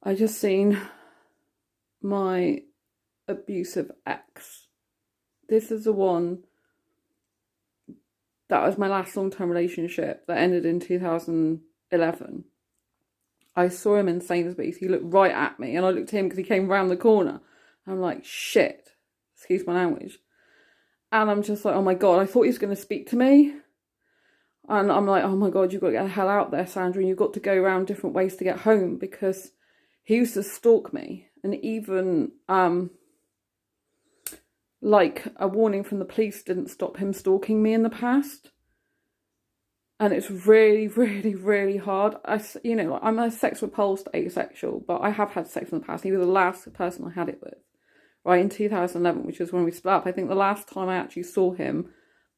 I just seen My Abusive Ex. This is the one that was my last long-term relationship that ended in 2011. I saw him in Sainsbury's. He looked right at me, and I looked at him because he came round the corner. I'm like, shit, excuse my language. And I'm just like, oh my God, I thought he was going to speak to me. And I'm like, oh my God, you've got to get the hell out there, Sandra, and you've got to go around different ways to get home, because he used to stalk me. And even, like, a warning from the police didn't stop him stalking me in the past. And it's really, really, really hard. I'm a sex repulsed asexual, but I have had sex in the past. He was the last person I had it with, right, in 2011, which is when we split up. I think the last time I actually saw him,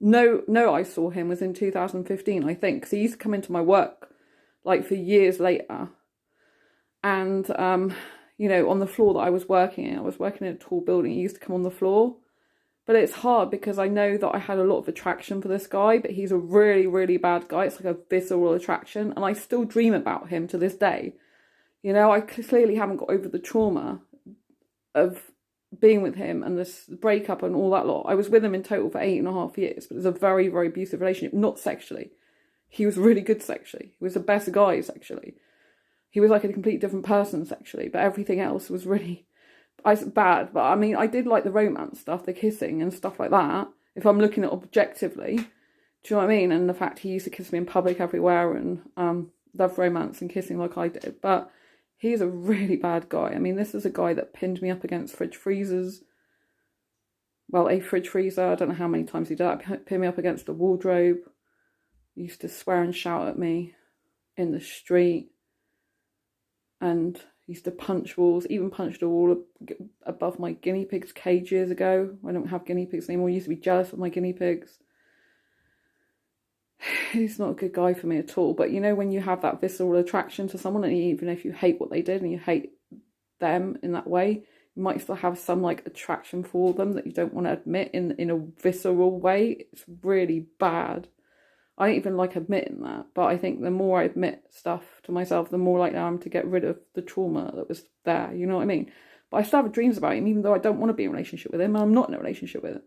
I saw him was in 2015, I think, because he used to come into my work, like, for years later. And, on the floor that I was working in a tall building, he used to come on the floor. But it's hard because I know that I had a lot of attraction for this guy, but he's a really, really bad guy. It's like a visceral attraction. And I still dream about him to this day. I clearly haven't got over the trauma of being with him and this breakup and all that lot. I was with him in total for 8.5 years, but it was a very, very abusive relationship, not sexually. He was really good sexually. He was the best guy sexually. He was like a completely different person sexually, but everything else was really bad. But I mean, I did like the romance stuff, the kissing and stuff like that, if I'm looking at objectively. Do you know what I mean? And the fact he used to kiss me in public everywhere and love romance and kissing like I did. But he's a really bad guy. I mean, this is a guy that pinned me up against fridge freezers. Well, a fridge freezer. I don't know how many times he did that. Pinned me up against a wardrobe. He used to swear and shout at me in the street. And he used to punch walls, even punched a wall above my guinea pigs' cage years ago. I don't have guinea pigs anymore. He used to be jealous of my guinea pigs. He's not a good guy for me at all. But when you have that visceral attraction to someone, and even if you hate what they did and you hate them in that way, you might still have some like attraction for them that you don't want to admit in a visceral way. It's really bad. I don't even like admitting that, but I think the more I admit stuff to myself, the more likely I am to get rid of the trauma that was there, you know what I mean? But I still have dreams about him, even though I don't want to be in a relationship with him, and I'm not in a relationship with him.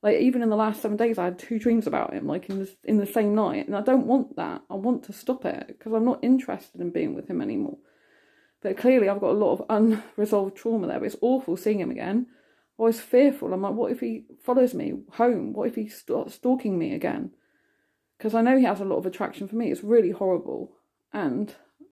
Like, even in the last 7 days, I had 2 dreams about him, like, in the same night, and I don't want that. I want to stop it, because I'm not interested in being with him anymore. But clearly, I've got a lot of unresolved trauma there, but it's awful seeing him again. I was fearful. I'm like, what if he follows me home? What if he starts stalking me again? Because I know he has a lot of attraction for me. It's really horrible. And